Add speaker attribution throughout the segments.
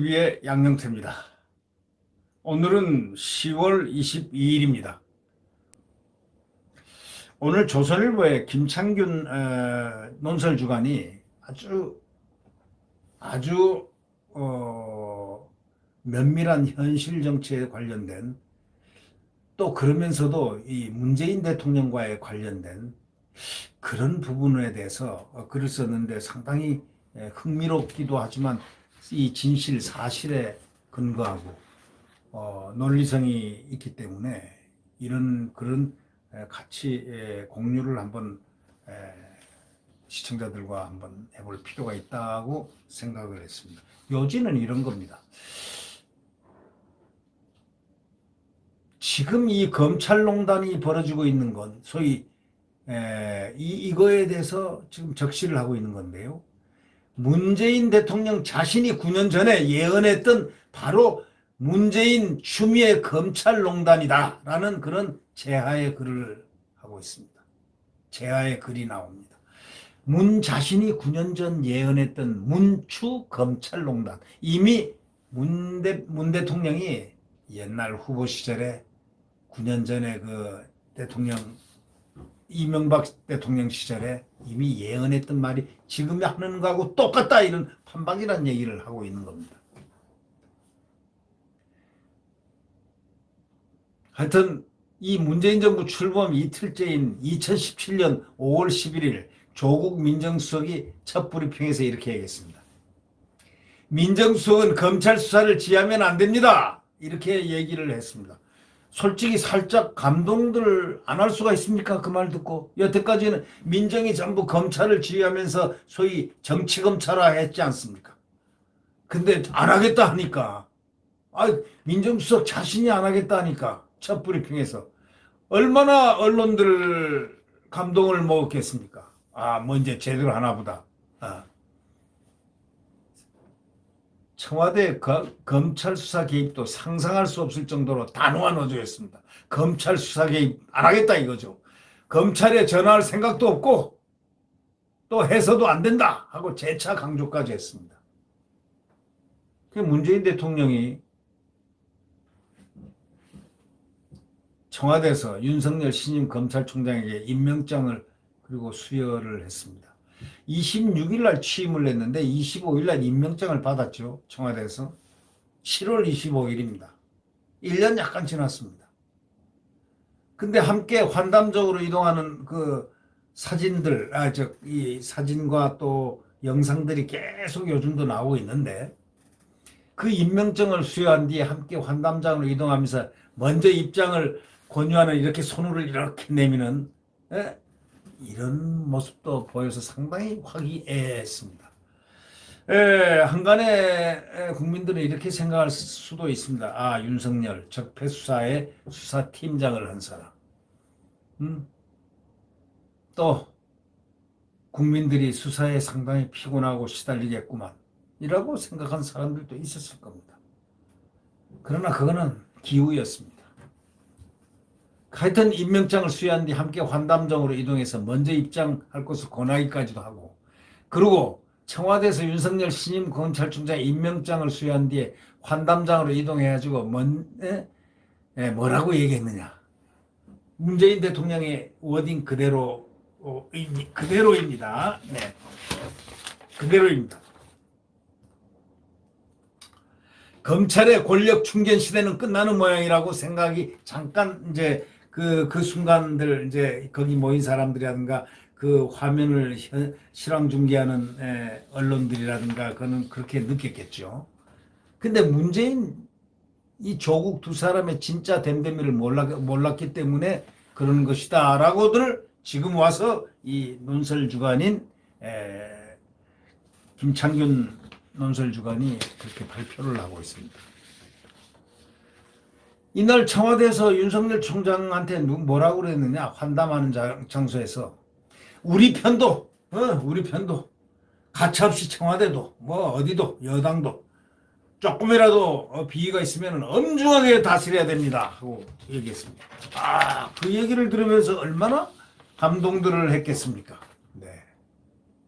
Speaker 1: TV의 양영태입니다. 오늘은 10월 22일입니다. 오늘 조선일보의 김창균 논설주간이 아주 면밀한 현실 정치에 관련된, 또 그러면서도 이 문재인 대통령과의 관련된 그런 부분에 대해서 글을 썼는데 상당히 흥미롭기도 하지만 이 진실 사실에 근거하고 논리성이 있기 때문에 그런 같이 공유를 한번 시청자들과 한번 해볼 필요가 있다고 생각을 했습니다. 요지는 이런 겁니다. 지금 이 검찰농단이 벌어지고 있는 건 소위 이거에 대해서 지금 적시를 하고 있는 건데요. 문재인 대통령 자신이 9년 전에 예언했던 바로 문재인 추미애 검찰농단이다라는 그런 제하의 글을 하고 있습니다. 제하의 글이 나옵니다. 문 자신이 9년 전 예언했던 문추 검찰농단. 이미 문 대통령이 옛날 후보 시절에 9년 전에 그 대통령 이명박 대통령 시절에 이미 예언했던 말이 지금 하는 거하고 똑같다, 이런 판박이라는 얘기를 하고 있는 겁니다. 하여튼 이 문재인 정부 출범 이틀째인 2017년 5월 11일 조국 민정수석이 첫 브리핑에서 이렇게 얘기했습니다. 민정수석은 검찰 수사를 지휘하면 안 됩니다, 이렇게 얘기를 했습니다. 솔직히 살짝 감동들 안 할 수가 있습니까? 그 말 듣고. 여태까지는 민정이 전부 검찰을 지휘하면서 소위 정치검찰화 했지 않습니까? 근데 안 하겠다 하니까, 민정수석 자신이 안 하겠다 하니까 첫 브리핑에서 얼마나 언론들 감동을 먹었겠습니까? 뭐 이제 제대로 하나 보다. 청와대 검찰 수사 개입도 상상할 수 없을 정도로 단호한 어조였습니다. 검찰 수사 개입 안 하겠다 이거죠. 검찰에 전화할 생각도 없고 또 해서도 안 된다 하고 재차 강조까지 했습니다. 문재인 대통령이 청와대에서 윤석열 신임 검찰총장에게 임명장을 그리고 수여를 했습니다. 26일 날 취임을 했는데 25일 날 임명장을 받았죠. 청와대에서. 7월 25일입니다. 1년 약간 지났습니다. 근데 함께 환담적으로 이동하는 그 사진들, 이 사진과 또 영상들이 계속 요즘도 나오고 있는데, 그 임명장을 수여한 뒤에 함께 환담장으로 이동하면서 먼저 입장을 권유하는, 이렇게 손을 이렇게 내미는 이런 모습도 보여서 상당히 화기애애했습니다. 한간에 국민들은 이렇게 생각할 수도 있습니다. 윤석열 적폐수사의 수사팀장을 한 사람. 또 국민들이 수사에 상당히 피곤하고 시달리겠구만 이라고 생각한 사람들도 있었을 겁니다. 그러나 그거는 기우였습니다. 하여튼 임명장을 수여한 뒤 함께 환담장으로 이동해서 먼저 입장할 것을 권하기까지도 하고, 그리고 청와대에서 윤석열 신임 검찰총장 임명장을 수여한 뒤에 환담장으로 이동해가지고 뭐라고 얘기했느냐. 문재인 대통령의 워딩 그대로입니다. 네, 그대로입니다. 검찰의 권력 충견 시대는 끝나는 모양이라고 생각이 잠깐 이제 그 순간들, 이제 거기 모인 사람들이라든가 그 화면을 실황 중계하는 언론들이라든가 그는 그렇게 느꼈겠죠. 근데 문재인 이 조국 두 사람의 진짜 댐댐이를 몰랐기 때문에 그러는 것이다라고들 지금 와서 이 논설주간인 김창균 논설주간이 그렇게 발표를 하고 있습니다. 이날 청와대에서 윤석열 총장한테 뭐라고 그랬느냐. 환담하는 장소에서 우리 편도 가차없이 청와대도 어디도 여당도 조금이라도 비위가 있으면 엄중하게 다스려야 됩니다 하고 얘기했습니다. 그 얘기를 들으면서 얼마나 감동들을 했겠습니까? 네.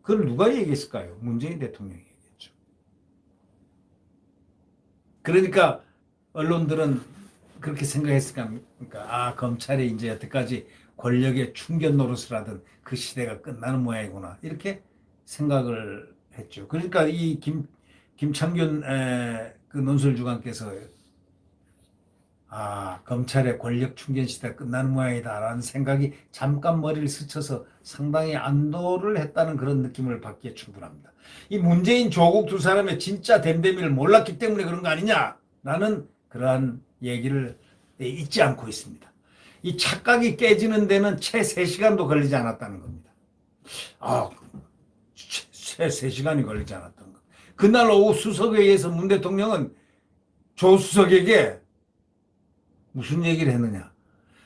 Speaker 1: 그걸 누가 얘기했을까요? 문재인 대통령이 얘기했죠. 그러니까 언론들은 그렇게 생각했을까? 그러니까 검찰이 이제 여태까지 권력의 충견 노릇을 하던 그 시대가 끝나는 모양이구나 이렇게 생각을 했죠. 그러니까 이 김창균 그 논설주관께서 검찰의 권력 충견 시대가 끝나는 모양이다라는 생각이 잠깐 머리를 스쳐서 상당히 안도를 했다는 그런 느낌을 받기에 충분합니다. 이 문재인 조국 두 사람의 진짜 댐댐이를 몰랐기 때문에 그런 거 아니냐라는 그러한 얘기를 잊지 않고 있습니다. 이 착각이 깨지는 데는 채 3시간도 걸리지 않았다는 겁니다. 채 3시간이 걸리지 않았던 것. 그날 오후 수석회의에서 문 대통령은 조 수석에게 무슨 얘기를 했느냐.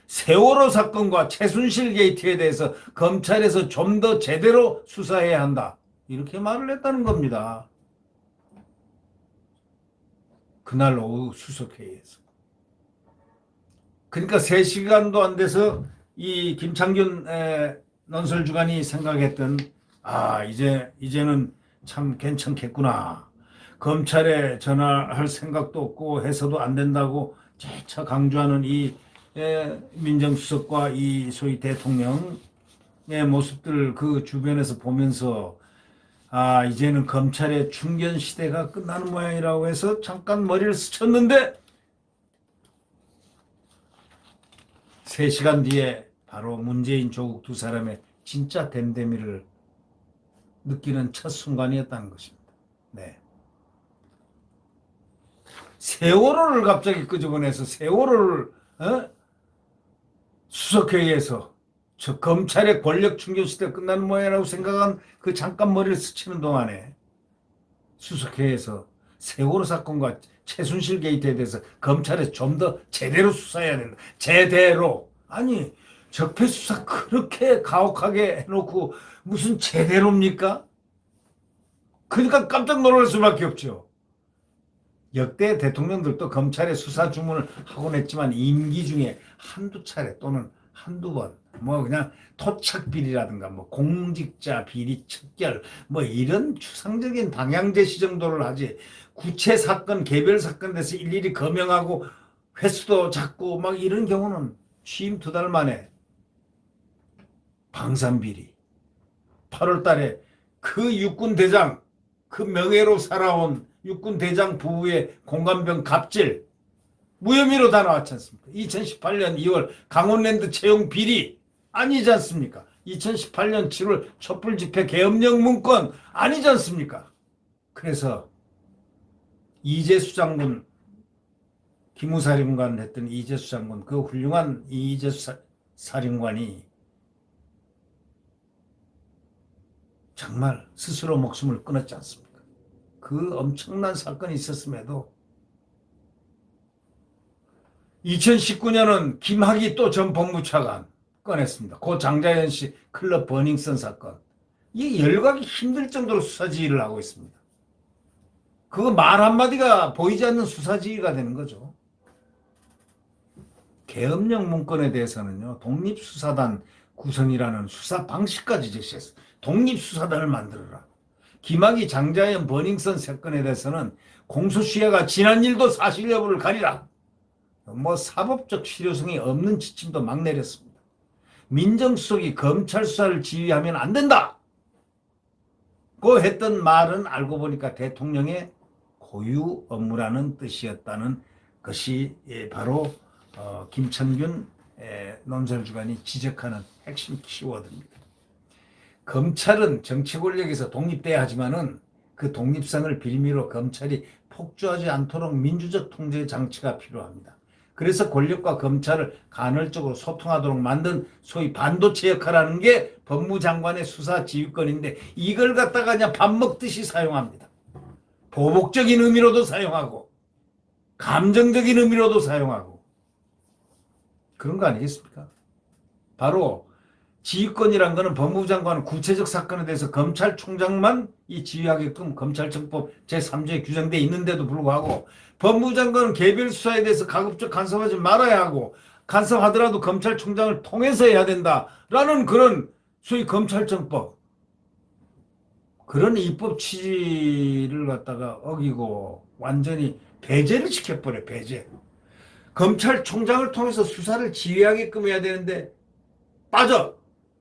Speaker 1: 세월호 사건과 최순실 게이트에 대해서 검찰에서 좀 더 제대로 수사해야 한다. 이렇게 말을 했다는 겁니다. 그날 오후 수석회의에서. 그러니까 3시간도 안 돼서 이 김창균 논설주관이 생각했던 이제는 참 괜찮겠구나. 검찰에 전화할 생각도 없고 해서도 안 된다고 재차 강조하는 이 민정수석과 이 소위 대통령의 모습들 그 주변에서 보면서 이제는 검찰의 충견 시대가 끝나는 모양이라고 해서 잠깐 머리를 스쳤는데 3시간 뒤에 바로 문재인 조국 두 사람의 진짜 댐댐이를 느끼는 첫 순간이었다는 것입니다. 네. 세월호를 갑자기 끄집어내서 세월호를 수석회의에서 저 검찰의 권력 충돌 시대 끝나는 모양이라고 생각한 그 잠깐 머리를 스치는 동안에 수석회의에서 세월호 사건과 최순실 게이트에 대해서 검찰에 좀 더 제대로 수사해야 된다. 제대로. 아니 적폐 수사 그렇게 가혹하게 해놓고 무슨 제대로입니까? 그러니까 깜짝 놀랄 수밖에 없죠. 역대 대통령들도 검찰에 수사 주문을 하곤 했지만 임기 중에 한두 차례 또는 한두 번 그냥 토착 비리라든가 공직자 비리 척결 이런 추상적인 방향 제시 정도를 하지 구체 사건 개별 사건에 대해서 일일이 검명하고 횟수도 잡고 이런 경우는 취임 2달 만에 방산 비리 8월 달에 그 육군 대장 그 명예로 살아온 육군 대장 부부의 공관병 갑질 무혐의로 다 나왔지 않습니까? 2018년 2월 강원랜드 채용 비리 아니지 않습니까? 2018년 7월 촛불 집회 계엄령 문건 아니지 않습니까? 그래서 이재수 장군 기무사령관을 했던 이재수 장군 그 훌륭한 이재수 사령관이 정말 스스로 목숨을 끊었지 않습니까? 그 엄청난 사건이 있었음에도 2019년은 김학의 또 전 법무차관 꺼냈습니다. 고 장자연 씨 클럽 버닝썬 사건. 이 열각이 힘들 정도로 수사지휘를 하고 있습니다. 그 말 한마디가 보이지 않는 수사지휘가 되는 거죠. 계엄령 문건에 대해서는요. 독립수사단 구성이라는 수사 방식까지 제시했어요. 독립수사단을 만들어라. 김학의 장자연 버닝썬 사건에 대해서는 공소시효가 지난 일도 사실 여부를 가리라. 사법적 실효성이 없는 지침도 막 내렸습니다. 민정수석이 검찰 수사를 지휘하면 안 된다. 고 했던 말은 알고 보니까 대통령의 고유 업무라는 뜻이었다는 것이 바로 김창균 논설주관이 지적하는 핵심 키워드입니다. 검찰은 정치 권력에서 독립돼야 하지만은 그 독립성을 빌미로 검찰이 폭주하지 않도록 민주적 통제 장치가 필요합니다. 그래서 권력과 검찰을 간헐적으로 소통하도록 만든 소위 반도체 역할하는 게 법무장관의 수사 지휘권인데 이걸 갖다가 그냥 밥 먹듯이 사용합니다. 보복적인 의미로도 사용하고 감정적인 의미로도 사용하고 그런 거 아니겠습니까? 바로 지휘권이란 거는 법무부 장관은 구체적 사건에 대해서 검찰총장만 이 지휘하게끔 검찰청법 제3조에 규정되어 있는데도 불구하고 법무부 장관은 개별 수사에 대해서 가급적 간섭하지 말아야 하고 간섭하더라도 검찰총장을 통해서 해야 된다라는 그런 소위 검찰청법 그런 입법 취지를 갖다가 어기고 완전히 배제를 시켜버려, 배제. 검찰총장을 통해서 수사를 지휘하게끔 해야 되는데 빠져.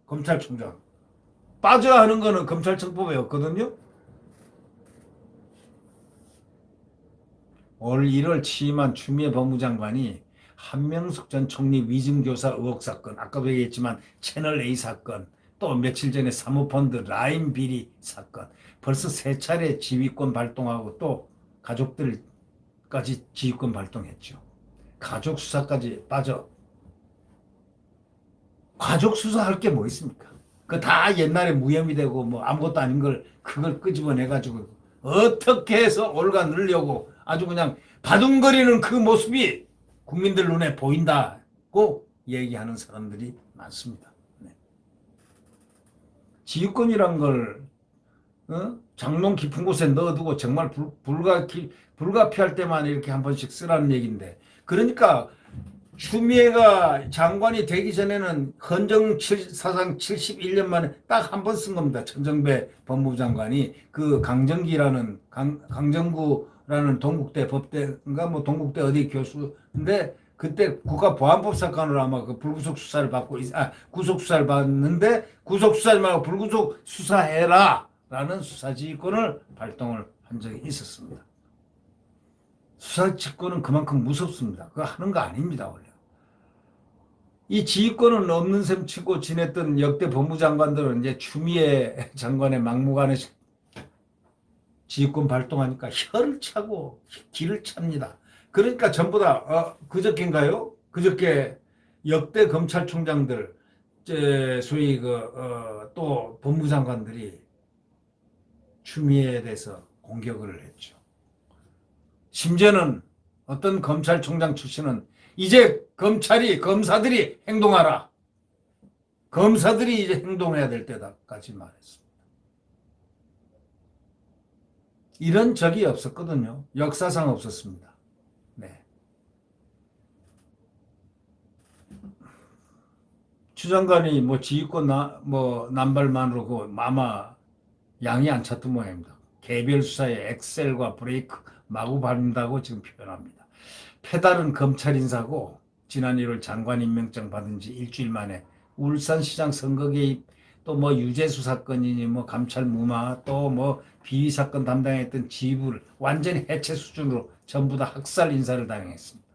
Speaker 1: 검찰총장. 빠져 하는 거는 검찰청법에 없거든요. 올 1월 취임한 추미애 법무장관이 한명숙 전 총리 위증교사 의혹 사건, 아까도 얘기했지만 채널A 사건, 또 며칠 전에 사모펀드 라인 비리 사건, 벌써 3차례 지휘권 발동하고 또 가족들까지 지휘권 발동했죠. 가족 수사까지 빠져. 가족 수사할 게 뭐 있습니까? 그 다 옛날에 무혐의 되고 뭐 아무것도 아닌 걸 그걸 끄집어내가지고 어떻게 해서 올가 늘려고 아주 그냥 바둥거리는 그 모습이 국민들 눈에 보인다고 얘기하는 사람들이 많습니다. 네. 지휘권이란 걸 장롱 깊은 곳에 넣어두고 정말 불가피할 때만 이렇게 한 번씩 쓰라는 얘기인데, 그러니까 추미애가 장관이 되기 전에는 헌정 사상 71년 만에 딱 한 번 쓴 겁니다. 천정배 법무부 장관이 그 강정구라는 동국대 법대인가 뭐 동국대 어디 교수인데 그때 국가보안법 사건으로 아마 그 불구속 수사를 받고 구속 수사를 받는데 구속 수사를 말고 불구속 수사해라라는 수사지휘권을 발동을 한 적이 있었습니다. 수사지휘권은 그만큼 무섭습니다. 그거 하는 거 아닙니다, 원래. 이 지휘권은 없는 셈 치고 지냈던 역대 법무장관들은 이제 추미애 장관의 막무가내 지휘권 발동하니까 혀를 차고 기를 찹니다. 그러니까 전부 다 그저께인가요? 그저께 역대 검찰총장들 소위 또 법무장관들이 추미애에 대해서 공격을 했죠. 심지어는 어떤 검찰총장 출신은 이제 검사들이 행동하라. 검사들이 이제 행동해야 될 때다까지 말했습니다. 이런 적이 없었거든요. 역사상 없었습니다. 네. 추 장관이 뭐 지휘권 남발만으로 아마 양이 안 찼던 모양입니다. 개별 수사에 엑셀과 브레이크 마구 밟는다고 지금 표현합니다. 페달은 검찰 인사고 지난 1월 장관 임명장 받은 지 일주일 만에 울산시장 선거 개입, 또 뭐 유재수 사건이니 뭐 감찰 무마, 또 뭐 비위 사건 담당했던 지부를 완전히 해체 수준으로 전부 다 학살 인사를 당했습니다.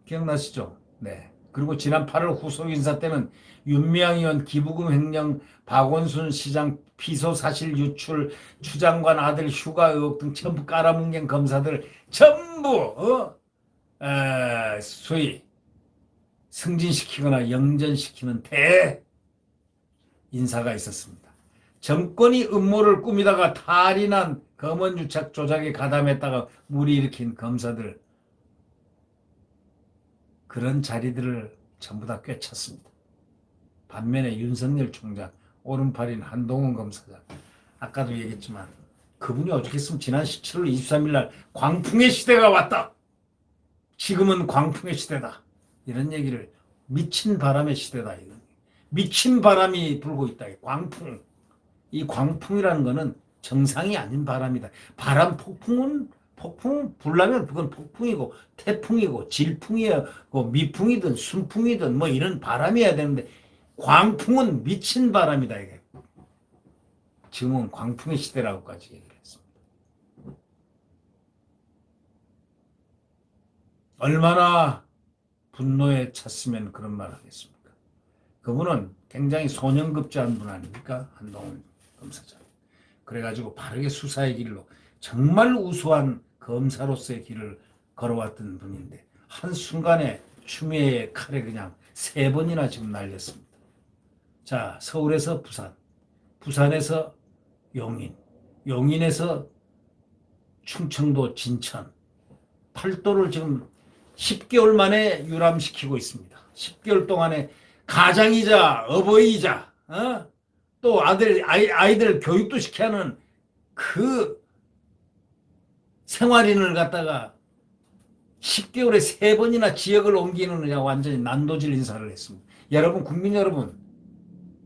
Speaker 1: 기억나시죠? 네. 그리고 지난 8월 후속 인사 때는 윤미향 의원 기부금 횡령, 박원순 시장 피소 사실 유출, 추 장관 아들 휴가 의혹 등 전부 깔아뭉갠 검사들 전부 소위 승진시키거나 영전시키는 대인사가 있었습니다. 정권이 음모를 꾸미다가 탈이 난 검언유착 조작에 가담했다가 무리 일으킨 검사들, 그런 자리들을 전부 다 꿰찼습니다. 반면에 윤석열 총장, 오른팔인 한동훈 검사장, 아까도 얘기했지만 그분이 어떻겠으면 지난 17월 23일 날 광풍의 시대가 왔다. 지금은 광풍의 시대다. 이런 얘기를, 미친 바람의 시대다. 이건. 미친 바람이 불고 있다. 광풍. 이 광풍이라는 거는 정상이 아닌 바람이다. 바람 폭풍 불라면 그건 폭풍이고 태풍이고 질풍이고 미풍이든 순풍이든 뭐 이런 바람이어야 되는데 광풍은 미친 바람이다. 이게. 지금은 광풍의 시대라고까지 얘기를 했습니다. 얼마나 분노에 찼으면 그런 말을 하겠습니까? 그분은 굉장히 소년급제한 분 아닙니까? 한동훈 검사장. 그래가지고 바르게 수사의 길로 정말 우수한 검사로서의 길을 걸어왔던 분인데 한순간에 추미애의 칼에 그냥 3번이나 지금 날렸습니다. 자, 서울에서 부산, 부산에서 용인, 용인에서 충청도 진천, 팔도를 지금 10개월 만에 유람시키고 있습니다. 10개월 동안에 가장이자 어버이이자 또 아이들 교육도 시켜야 하는 그 생활인을 갖다가 10개월에 3번이나 지역을 옮기는 그냥 완전히 난도질 인사를 했습니다. 여러분, 국민 여러분,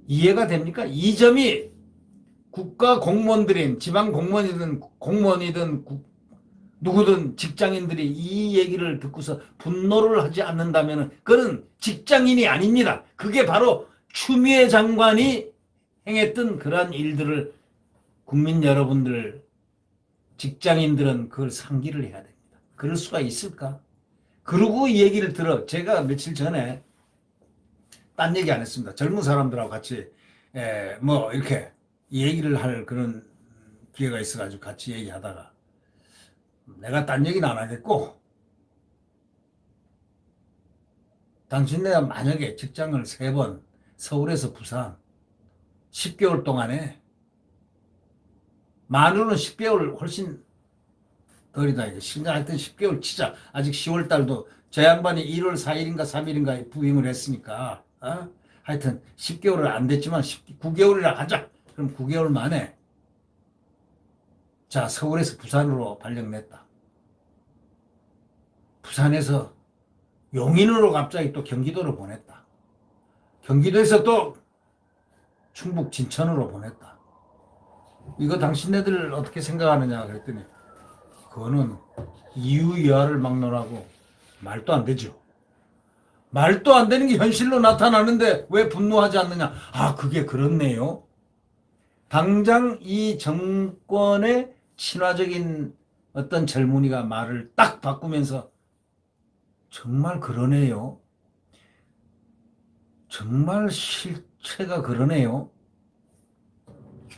Speaker 1: 이해가 됩니까? 이 점이 국가 공무원들인 지방 공무원이든 누구든 직장인들이 이 얘기를 듣고서 분노를 하지 않는다면 그는 직장인이 아닙니다. 그게 바로 추미애 장관이 행했던 그러한 일들을 국민 여러분들 직장인들은 그걸 상기를 해야 됩니다. 그럴 수가 있을까? 그러고 이 얘기를 들어 제가 며칠 전에 딴 얘기 안 했습니다. 젊은 사람들하고 같이 뭐 이렇게 얘기를 할 그런 기회가 있어가지고 같이 얘기하다가 내가 딴 얘기는 안 하겠고 당신네가 만약에 직장을 3번 서울에서 부산 10개월 동안에 만으로는 10개월 훨씬 덜이다. 이게 신장하여튼 10개월 치자. 아직 10월 달도 저 양반이 1월 4일인가 3일인가 부임을 했으니까 하여튼 10개월은 안 됐지만 9개월이라 하자. 그럼 9개월 만에 자 서울에서 부산으로 발령냈다. 부산에서 용인으로 갑자기 또 경기도로 보냈다. 경기도에서 또 충북 진천으로 보냈다. 이거 당신네들 어떻게 생각하느냐 그랬더니 그거는 이유이하를 막론하고 말도 안 되죠. 말도 안 되는 게 현실로 나타나는데 왜 분노하지 않느냐. 그게 그렇네요. 당장 이 정권의 친화적인 어떤 젊은이가 말을 딱 바꾸면서 정말 그러네요. 정말 실체가 그러네요.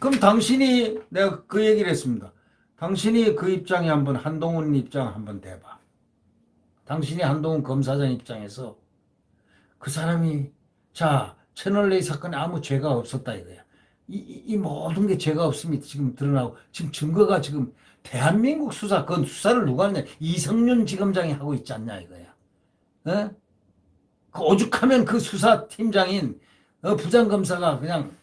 Speaker 1: 그럼 당신이 내가 그 얘기를 했습니다. 당신이 그 입장에 한번 한동훈 입장 한번 대봐. 당신이 한동훈 검사장 입장에서 그 사람이 자 채널A 사건에 아무 죄가 없었다 이거야. 이 모든 게 죄가 없음이 지금 드러나고 지금 증거가 지금 대한민국 수사 그건 수사를 누가 하느냐 이성윤 지검장이 하고 있지 않냐 이거야. 그 오죽하면 그 수사팀장인 부장검사가 그냥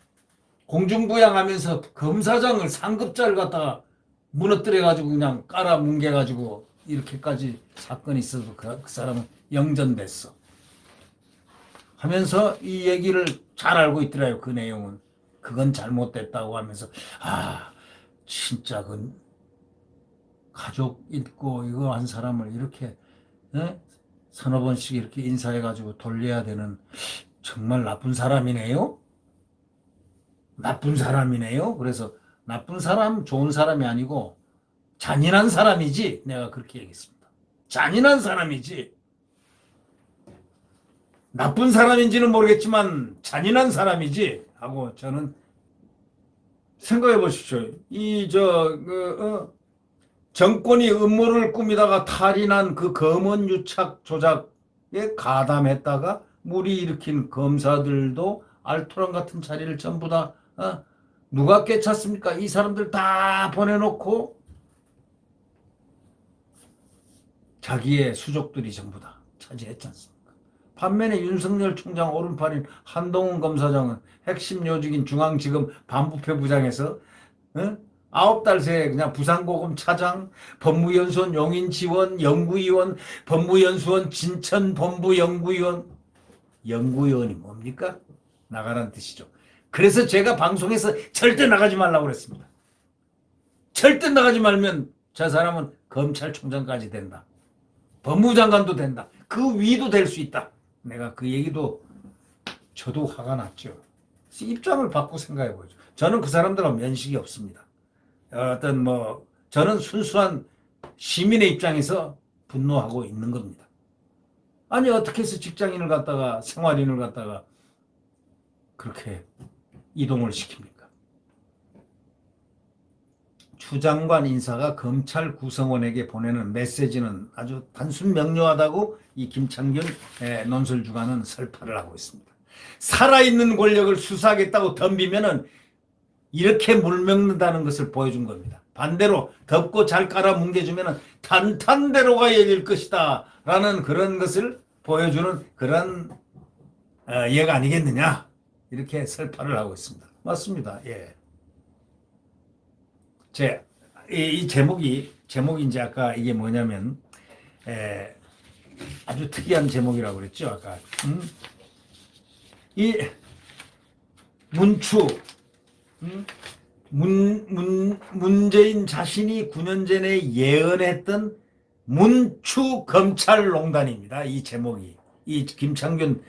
Speaker 1: 공중부양하면서 검사장을 상급자를 갖다가 무너뜨려가지고 그냥 깔아뭉개가지고 이렇게까지 사건이 있어도 그 사람은 영전됐어. 하면서 이 얘기를 잘 알고 있더라고요. 그 내용은. 그건 잘못됐다고 하면서 진짜 그 가족 있고 이거 한 사람을 이렇게 서너 번씩 이렇게 인사해가지고 돌려야 되는 정말 나쁜 사람이네요. 나쁜 사람이네요. 그래서 나쁜 사람, 좋은 사람이 아니고 잔인한 사람이지. 내가 그렇게 얘기했습니다. 잔인한 사람이지. 나쁜 사람인지는 모르겠지만 잔인한 사람이지 하고 저는 생각해 보십시오. 정권이 음모를 꾸미다가 탈인한 그 검언 유착 조작에 가담했다가 무리 일으킨 검사들도 알토란 같은 자리를 전부 다 누가 꿰찼습니까? 이 사람들 다 보내놓고 자기의 수족들이 전부 다 차지했지 않습니까? 반면에 윤석열 총장 오른팔인 한동훈 검사장은 핵심 요직인 중앙지검 반부패 부장에서 9달 새에 그냥 부산고검 차장, 법무연수원 용인지원, 연구위원, 법무연수원 진천본부연구위원. 연구위원이 뭡니까? 나가라는 뜻이죠. 그래서 제가 방송에서 절대 나가지 말라고 그랬습니다. 절대 나가지 말면 저 사람은 검찰총장까지 된다. 법무장관도 된다. 그 위도 될 수 있다. 내가 그 얘기도 저도 화가 났죠. 입장을 바꾸고 생각해 보죠. 저는 그 사람들하고 면식이 없습니다. 저는 순수한 시민의 입장에서 분노하고 있는 겁니다. 아니 어떻게 해서 직장인을 갖다가 생활인을 갖다가 그렇게 이동을 시킵니까? 추 장관 인사가 검찰 구성원에게 보내는 메시지는 아주 단순 명료하다고 이 김창균 논설주간은 설파를 하고 있습니다. 살아있는 권력을 수사하겠다고 덤비면은 이렇게 물먹는다는 것을 보여준 겁니다. 반대로 덮고 잘 깔아 뭉개주면은 탄탄대로가 열릴 것이다 라는 그런 것을 보여주는 그런 예가 아니겠느냐 이렇게 설파를 하고 있습니다. 맞습니다. 예. 이 제목이 이제 아까 이게 뭐냐면 아주 특이한 제목이라고 그랬죠. 아까 이 문추 문재인 자신이 9년 전에 예언했던 문추검찰농단입니다. 이 제목이. 이 김창균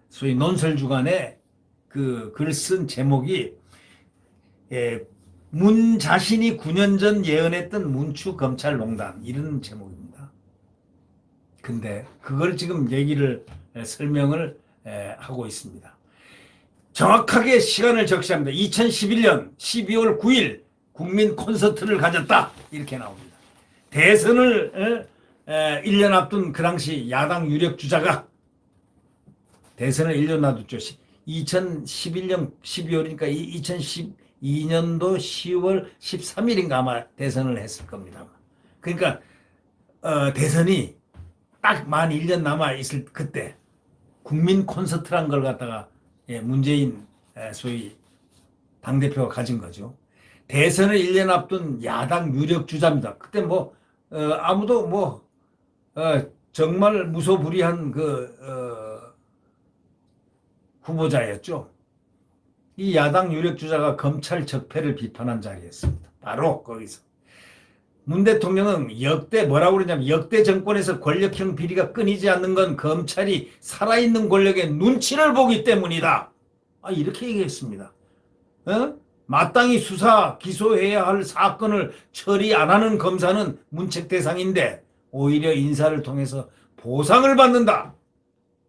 Speaker 1: 소위 논설주간에 그 글 쓴 제목이 문 자신이 9년 전 예언했던 문추검찰농단 이런 제목입니다. 근데 그걸 지금 얘기를 설명을 하고 있습니다. 정확하게 시간을 적시합니다. 2011년 12월 9일 국민 콘서트를 가졌다. 이렇게 나옵니다. 대선을 1년 앞둔 그 당시 야당 유력 주자가 대선을 1년 놔뒀죠. 2011년 12월이니까 2012년도 10월 13일인가 아마 대선을 했을 겁니다. 그러니까 대선이 딱 만 1년 남아있을 그때 국민 콘서트란 걸 갖다가 문재인 소위 당대표가 가진 거죠. 대선을 1년 앞둔 야당 유력 주자입니다. 그때 뭐 아무도 뭐 정말 무소불위한 그 후보자였죠. 이 야당 유력 주자가 검찰 적폐를 비판한 자리였습니다. 바로 거기서 문 대통령은 역대 뭐라고 그러냐면 역대 정권에서 권력형 비리가 끊이지 않는 건 검찰이 살아있는 권력의 눈치를 보기 때문이다. 이렇게 얘기했습니다. 마땅히 수사 기소해야 할 사건을 처리 안 하는 검사는 문책 대상인데 오히려 인사를 통해서 보상을 받는다.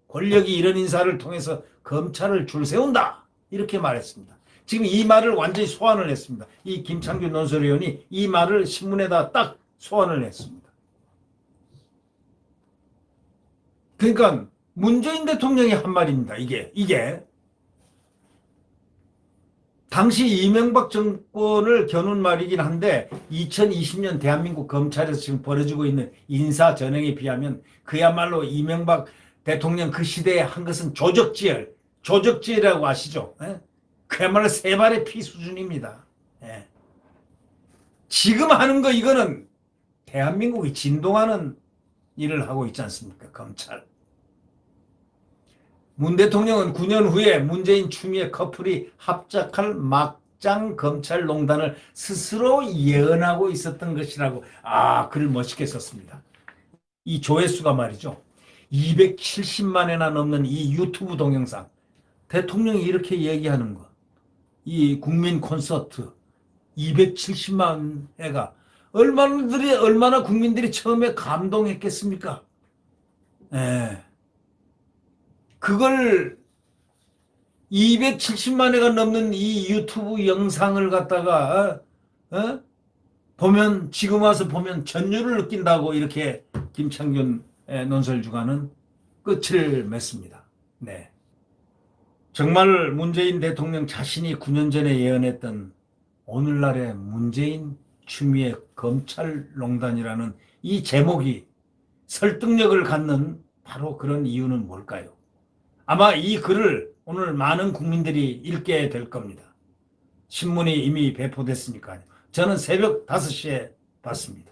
Speaker 1: 권력이 이런 인사를 통해서 검찰을 줄세운다. 이렇게 말했습니다. 지금 이 말을 완전히 소환을 했습니다. 이 김창균 논설위원이 이 말을 신문에다 딱 소환을 했습니다. 그러니까 문재인 대통령이 한 말입니다. 이게 당시 이명박 정권을 겨눈 말이긴 한데 2020년 대한민국 검찰에서 지금 벌어지고 있는 인사 전형에 비하면 그야말로 이명박 대통령 그 시대에 한 것은 조적지혜라고 아시죠? 그야말로 세 발의 피 수준입니다. 지금 하는 거 이거는 대한민국이 진동하는 일을 하고 있지 않습니까? 검찰. 문 대통령은 9년 후에 문재인 추미애 커플이 합작할 막장 검찰농단을 스스로 예언하고 있었던 것이라고 글을 멋있게 썼습니다. 이 조회수가 말이죠. 270만회나 넘는 이 유튜브 동영상. 대통령이 이렇게 얘기하는 거. 이 국민 콘서트 270만 회가 얼마나 국민들이 처음에 감동했겠습니까? 그걸 270만 회가 넘는 이 유튜브 영상을 갖다가 보면 지금 와서 보면 전율을 느낀다고 이렇게 김창균 논설주간은 끝을 맺습니다. 네. 정말 문재인 대통령 자신이 9년 전에 예언했던 오늘날의 문재인 추미애 검찰농단이라는 이 제목이 설득력을 갖는 바로 그런 이유는 뭘까요? 아마 이 글을 오늘 많은 국민들이 읽게 될 겁니다. 신문이 이미 배포됐으니까요. 저는 새벽 5시에 봤습니다.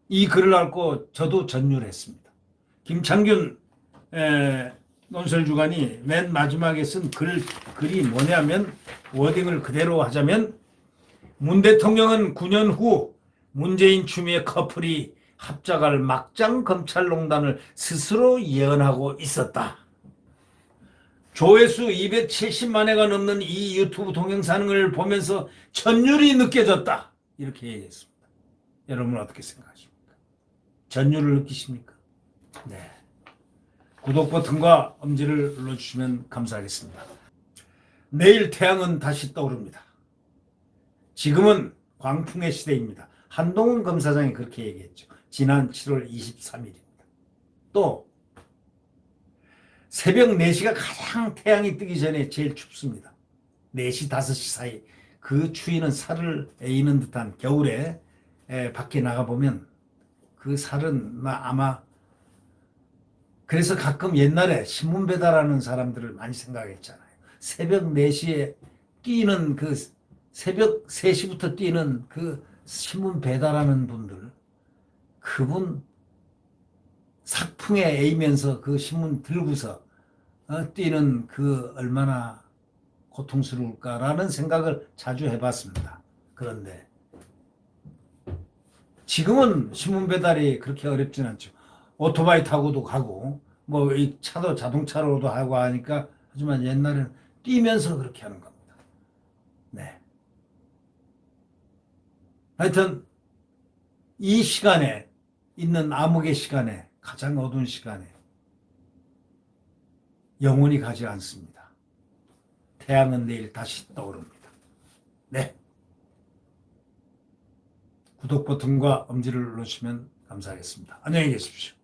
Speaker 1: 이 글을 읽고 저도 전율했습니다. 김창균 논설주간이 맨 마지막에 쓴 글이 뭐냐면 워딩을 그대로 하자면 문 대통령은 9년 후 문재인 추미애 커플이 합작할 막장 검찰농단을 스스로 예언하고 있었다. 조회수 270만 회가 넘는 이 유튜브 동영상을 보면서 전율이 느껴졌다. 이렇게 얘기했습니다. 여러분 어떻게 생각하십니까? 전율을 느끼십니까? 네. 구독 버튼과 엄지를 눌러주시면 감사하겠습니다. 내일 태양은 다시 떠오릅니다. 지금은 광풍의 시대입니다. 한동훈 검사장이 그렇게 얘기했죠. 지난 7월 23일입니다. 또 새벽 4시가 가장 태양이 뜨기 전에 제일 춥습니다. 4시, 5시 사이. 그 추위는 살을 에이는 듯한 겨울에 밖에 나가보면 그 살은 아마 그래서 가끔 옛날에 신문 배달하는 사람들을 많이 생각했잖아요. 새벽 4시에 뛰는 그 새벽 3시부터 뛰는 그 신문 배달하는 분들 그분 삭풍에 에이면서 그 신문 들고서 뛰는 그 얼마나 고통스러울까라는 생각을 자주 해봤습니다. 그런데 지금은 신문 배달이 그렇게 어렵진 않죠. 오토바이 타고도 가고 뭐 이 차도 자동차로도 하고 하니까, 하지만 옛날에는 뛰면서 그렇게 하는 겁니다. 네. 하여튼 이 시간에 있는 암흑의 시간에, 가장 어두운 시간에 영원히 가지 않습니다. 태양은 내일 다시 떠오릅니다. 네. 구독 버튼과 엄지를 눌러주시면 감사하겠습니다. 안녕히 계십시오.